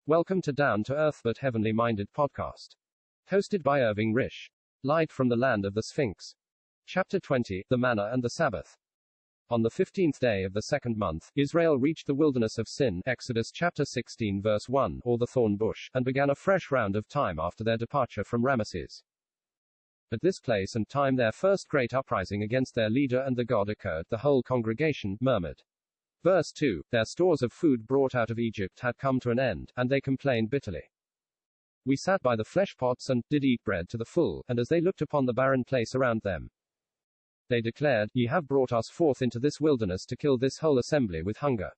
Welcome to Down to Earth but Heavenly Minded podcast. Hosted by Irving Risch. Light from the land of the Sphinx. Chapter 20, The Manna and the Sabbath. On the 15th day of the second month, Israel reached the wilderness of Sin, Exodus chapter 16 verse 1, or the thorn bush, and began a fresh round of time after their departure from Ramesses. At this place and time their first great uprising against their leader and the God occurred. The whole congregation murmured. Verse 2, their stores of food brought out of Egypt had come to an end, and they complained bitterly. We sat by the flesh pots and did eat bread to the full, and as they looked upon the barren place around them, they declared, Ye have brought us forth into this wilderness to kill this whole assembly with hunger.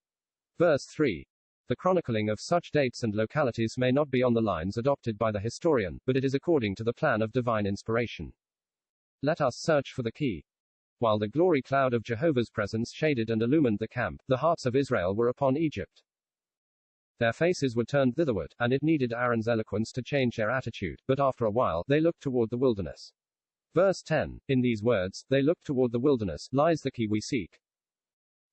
Verse 3. The chronicling of such dates and localities may not be on the lines adopted by the historian, but it is according to the plan of divine inspiration. Let us search for the key. While the glory cloud of Jehovah's presence shaded and illumined the camp, the hearts of Israel were upon Egypt. Their faces were turned thitherward, and it needed Aaron's eloquence to change their attitude, but after a while, they looked toward the wilderness. Verse 10, in these words, they looked toward the wilderness, lies the key we seek.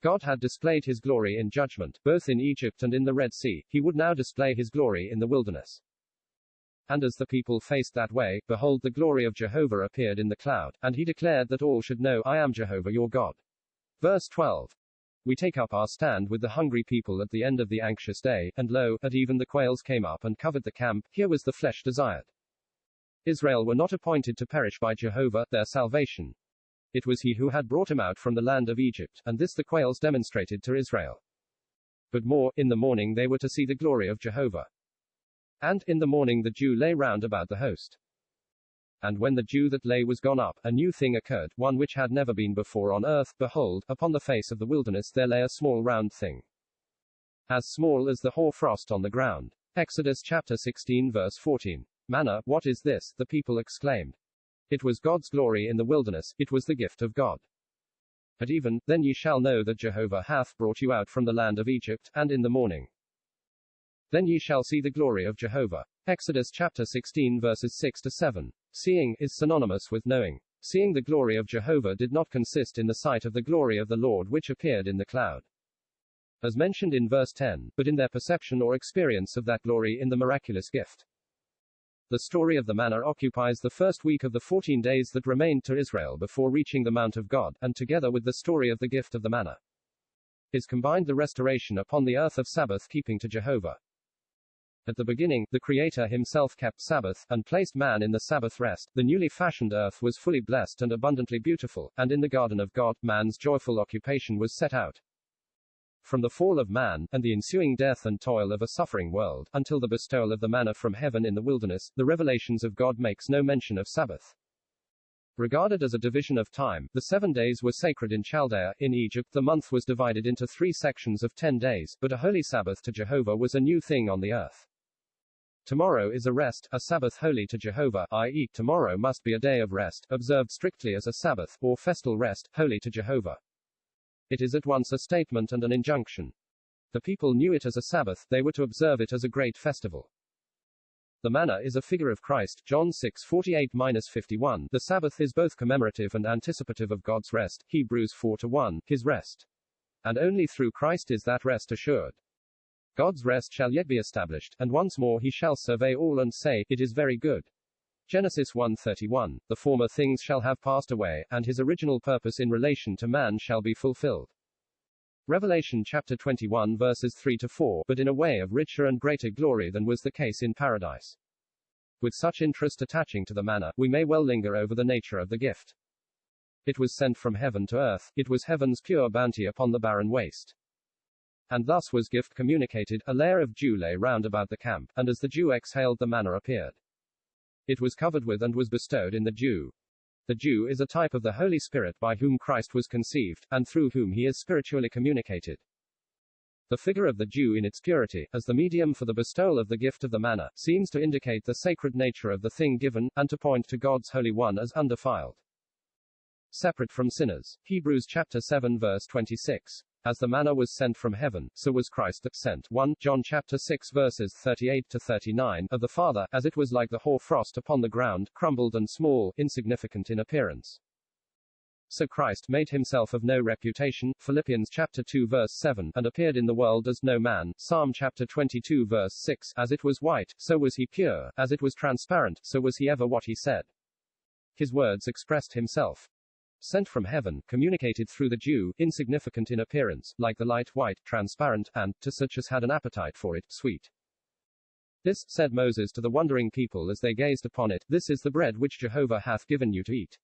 God had displayed his glory in judgment, both in Egypt and in the Red Sea. He would now display his glory in the wilderness. And as the people faced that way, behold, the glory of Jehovah appeared in the cloud, and he declared that all should know, I am Jehovah your God. Verse 12. We take up our stand with the hungry people at the end of the anxious day, and lo, at even the quails came up and covered the camp. Here was the flesh desired. Israel were not appointed to perish by Jehovah, their salvation. It was he who had brought him out from the land of Egypt, and this the quails demonstrated to Israel. But more, in the morning they were to see the glory of Jehovah. And, in the morning the dew lay round about the host. And when the dew that lay was gone up, a new thing occurred, one which had never been before on earth. Behold, upon the face of the wilderness there lay a small round thing, as small as the hoar frost on the ground. Exodus chapter 16 verse 14. Manna, what is this? The people exclaimed. It was God's glory in the wilderness, it was the gift of God. But even, then ye shall know that Jehovah hath brought you out from the land of Egypt, and in the morning then ye shall see the glory of Jehovah. Exodus chapter 16 verses 6 to 7. Seeing is synonymous with knowing. Seeing the glory of Jehovah did not consist in the sight of the glory of the Lord which appeared in the cloud, as mentioned in verse 10, but in their perception or experience of that glory in the miraculous gift. The story of the manna occupies the first week of the 14 days that remained to Israel before reaching the Mount of God, and together with the story of the gift of the manna, is combined the restoration upon the earth of Sabbath keeping to Jehovah. At the beginning, the Creator himself kept Sabbath, and placed man in the Sabbath rest. The newly fashioned earth was fully blessed and abundantly beautiful, and in the garden of God, man's joyful occupation was set out. From the fall of man, and the ensuing death and toil of a suffering world, until the bestowal of the manna from heaven in the wilderness, the revelations of God makes no mention of Sabbath. Regarded as a division of time, the 7 days were sacred in Chaldea. In Egypt, the month was divided into 3 sections of 10 days, but a holy Sabbath to Jehovah was a new thing on the earth. Tomorrow is a rest, a Sabbath holy to Jehovah, i.e., tomorrow must be a day of rest, observed strictly as a Sabbath, or festal rest, holy to Jehovah. It is at once a statement and an injunction. The people knew it as a Sabbath, they were to observe it as a great festival. The manna is a figure of Christ, John 6:48-51. The Sabbath is both commemorative and anticipative of God's rest, Hebrews 4:1, his rest. And only through Christ is that rest assured. God's rest shall yet be established, and once more he shall survey all and say, It is very good. Genesis 1:31. The former things shall have passed away, and his original purpose in relation to man shall be fulfilled. Revelation chapter 21 verses 3 to 4, but in a way of richer and greater glory than was the case in paradise. With such interest attaching to the manna, we may well linger over the nature of the gift. It was sent from heaven to earth, it was heaven's pure bounty upon the barren waste. And thus was gift communicated. A layer of dew lay round about the camp, and as the dew exhaled the manna appeared. It was covered with and was bestowed in the dew. The dew is a type of the Holy Spirit by whom Christ was conceived, and through whom he is spiritually communicated. The figure of the dew in its purity, as the medium for the bestowal of the gift of the manna, seems to indicate the sacred nature of the thing given, and to point to God's Holy One as undefiled, separate from sinners. Hebrews chapter 7 verse 26. As the manna was sent from heaven, so was Christ that sent. 1 John chapter 6 verses 38-39, of the Father, as it was like the hoar frost upon the ground, crumbled and small, insignificant in appearance. So Christ made himself of no reputation, Philippians chapter 2 verse 7, and appeared in the world as no man, Psalm chapter 22 verse 6, as it was white, so was he pure, as it was transparent, so was he ever what he said. His words expressed himself. Sent from heaven, communicated through the dew, insignificant in appearance, like the light white, transparent, and, to such as had an appetite for it, sweet. This, said Moses to the wondering people as they gazed upon it, this is the bread which Jehovah hath given you to eat.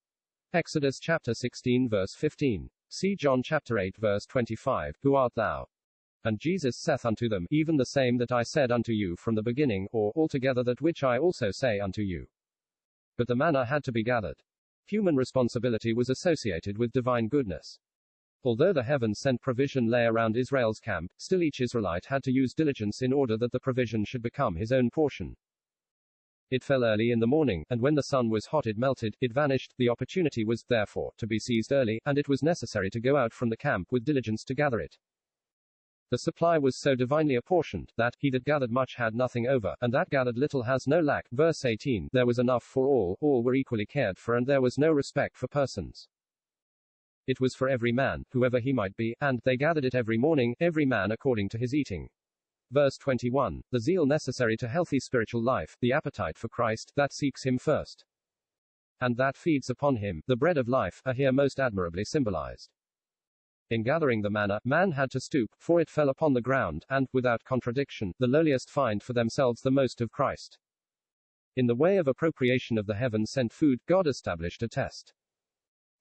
Exodus chapter 16 verse 15. See John chapter 8 verse 25, Who art thou? And Jesus saith unto them, Even the same that I said unto you from the beginning, or altogether that which I also say unto you. But the manna had to be gathered. Human responsibility was associated with divine goodness. Although the heavens sent provision lay around Israel's camp, still each Israelite had to use diligence in order that the provision should become his own portion. It fell early in the morning, and when the sun was hot it melted, it vanished, the opportunity was, therefore, to be seized early, and it was necessary to go out from the camp with diligence to gather it. The supply was so divinely apportioned, that, he that gathered much had nothing over, and that gathered little has no lack. Verse 18, There was enough for all were equally cared for, and there was no respect for persons. It was for every man, whoever he might be, and, they gathered it every morning, every man according to his eating. Verse 21, The zeal necessary to healthy spiritual life, the appetite for Christ, that seeks him first, and that feeds upon him, the bread of life, are here most admirably symbolized. In gathering the manna, man had to stoop, for it fell upon the ground, and, without contradiction, the lowliest find for themselves the most of Christ. In the way of appropriation of the heaven-sent food, God established a test.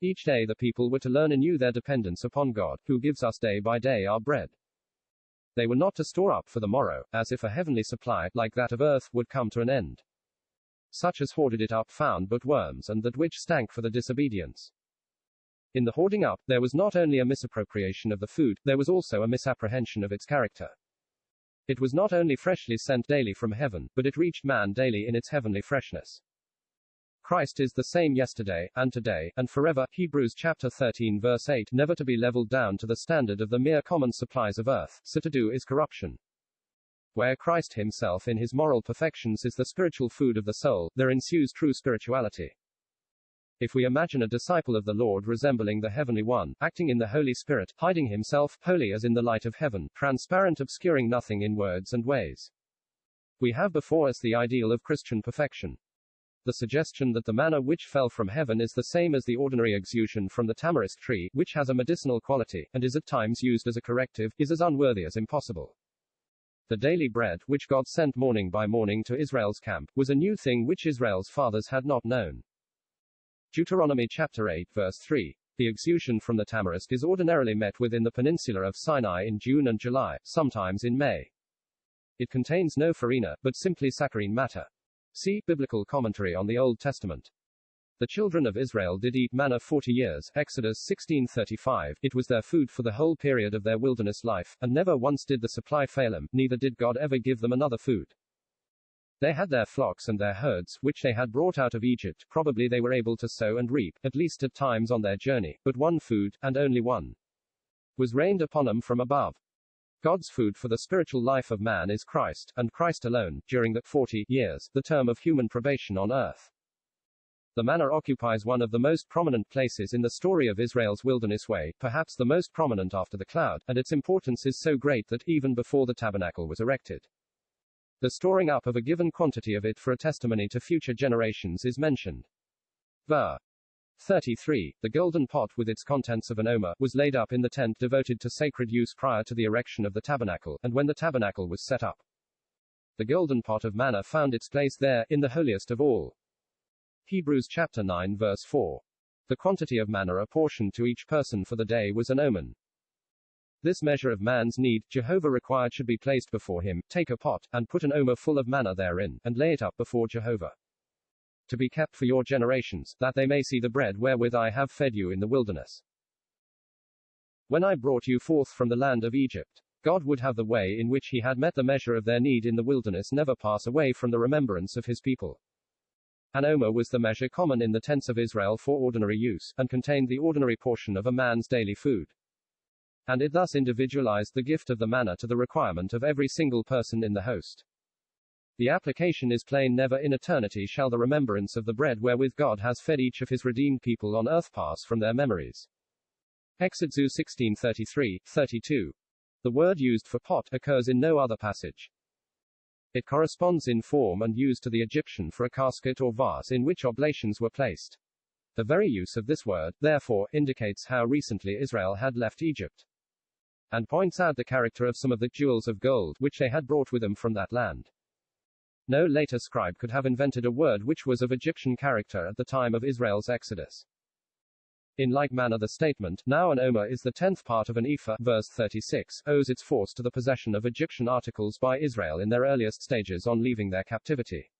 Each day the people were to learn anew their dependence upon God, who gives us day by day our bread. They were not to store up for the morrow, as if a heavenly supply, like that of earth, would come to an end. Such as hoarded it up found but worms, and that which stank for the disobedience. In the hoarding up, there was not only a misappropriation of the food, there was also a misapprehension of its character. It was not only freshly sent daily from heaven, but it reached man daily in its heavenly freshness. Christ is the same yesterday, and today, and forever, Hebrews chapter 13 verse 8, never to be leveled down to the standard of the mere common supplies of earth, so to do is corruption. Where Christ himself in his moral perfections is the spiritual food of the soul, there ensues true spirituality. If we imagine a disciple of the Lord resembling the Heavenly One, acting in the Holy Spirit, hiding himself, holy as in the light of heaven, transparent, obscuring nothing in words and ways, we have before us the ideal of Christian perfection. The suggestion that the manna which fell from heaven is the same as the ordinary exusion from the tamarisk tree, which has a medicinal quality, and is at times used as a corrective, is as unworthy as impossible. The daily bread, which God sent morning by morning to Israel's camp, was a new thing which Israel's fathers had not known. Deuteronomy chapter 8 verse 3. The exusion from the tamarisk is ordinarily met with in the peninsula of Sinai in June and July, sometimes in May. It contains no farina, but simply saccharine matter. See Biblical Commentary on the Old Testament. The children of Israel did eat manna 40 years, Exodus 16:35. It was their food for the whole period of their wilderness life, and never once did the supply fail them, neither did God ever give them another food. They had their flocks and their herds, which they had brought out of Egypt, probably they were able to sow and reap, at least at times on their journey, but one food, and only one, was rained upon them from above. God's food for the spiritual life of man is Christ, and Christ alone, during the 40 years, the term of human probation on earth. The manna occupies one of the most prominent places in the story of Israel's wilderness way, perhaps the most prominent after the cloud, and its importance is so great that, even before the tabernacle was erected, the storing up of a given quantity of it for a testimony to future generations is mentioned. Ver. 33. The golden pot with its contents of an omer was laid up in the tent devoted to sacred use prior to the erection of the tabernacle, and when the tabernacle was set up, the golden pot of manna found its place there, in the holiest of all. Hebrews chapter 9 verse 4. The quantity of manna apportioned to each person for the day was an omen. This measure of man's need, Jehovah required should be placed before him. Take a pot, and put an omer full of manna therein, and lay it up before Jehovah, to be kept for your generations, that they may see the bread wherewith I have fed you in the wilderness, when I brought you forth from the land of Egypt. God would have the way in which he had met the measure of their need in the wilderness never pass away from the remembrance of his people. An omer was the measure common in the tents of Israel for ordinary use, and contained the ordinary portion of a man's daily food. And it thus individualized the gift of the manna to the requirement of every single person in the host. The application is plain: never in eternity shall the remembrance of the bread wherewith God has fed each of his redeemed people on earth pass from their memories. Exodus 16:33-32. The word used for pot occurs in no other passage. It corresponds in form and use to the Egyptian for a casket or vase in which oblations were placed. The very use of this word, therefore, indicates how recently Israel had left Egypt, and points out the character of some of the jewels of gold which they had brought with them from that land. No later scribe could have invented a word which was of Egyptian character at the time of Israel's exodus. In like manner the statement, now an omer is the 10th part of an ephah, verse 36, owes its force to the possession of Egyptian articles by Israel in their earliest stages on leaving their captivity.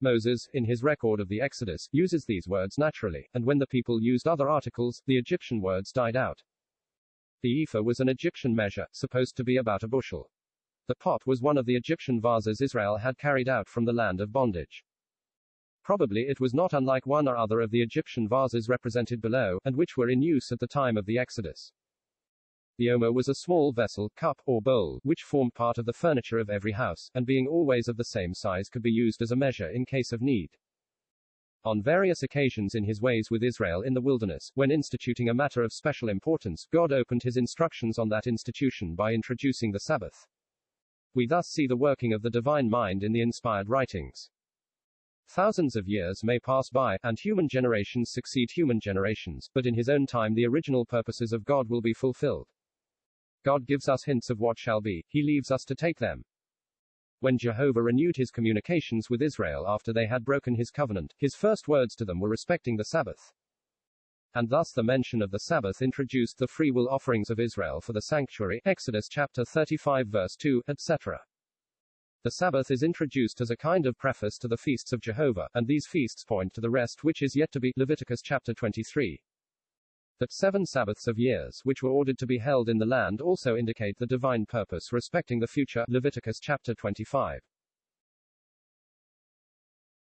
Moses, in his record of the Exodus, uses these words naturally, and when the people used other articles, the Egyptian words died out. The ephah was an Egyptian measure, supposed to be about a bushel. The pot was one of the Egyptian vases Israel had carried out from the land of bondage. Probably it was not unlike one or other of the Egyptian vases represented below, and which were in use at the time of the Exodus. The omer was a small vessel, cup, or bowl, which formed part of the furniture of every house, and being always of the same size could be used as a measure in case of need. On various occasions in his ways with Israel in the wilderness, when instituting a matter of special importance, God opened his instructions on that institution by introducing the Sabbath. We thus see the working of the divine mind in the inspired writings. Thousands of years may pass by, and human generations succeed human generations, but in his own time the original purposes of God will be fulfilled. God gives us hints of what shall be, he leaves us to take them. When Jehovah renewed his communications with Israel after they had broken his covenant, his first words to them were respecting the Sabbath. And thus the mention of the Sabbath introduced the free will offerings of Israel for the sanctuary, Exodus chapter 35 verse 2, etc. The Sabbath is introduced as a kind of preface to the feasts of Jehovah, and these feasts point to the rest which is yet to be, Leviticus chapter 23. That 7 Sabbaths of years which were ordered to be held in the land also indicate the divine purpose respecting the future, Leviticus chapter 25.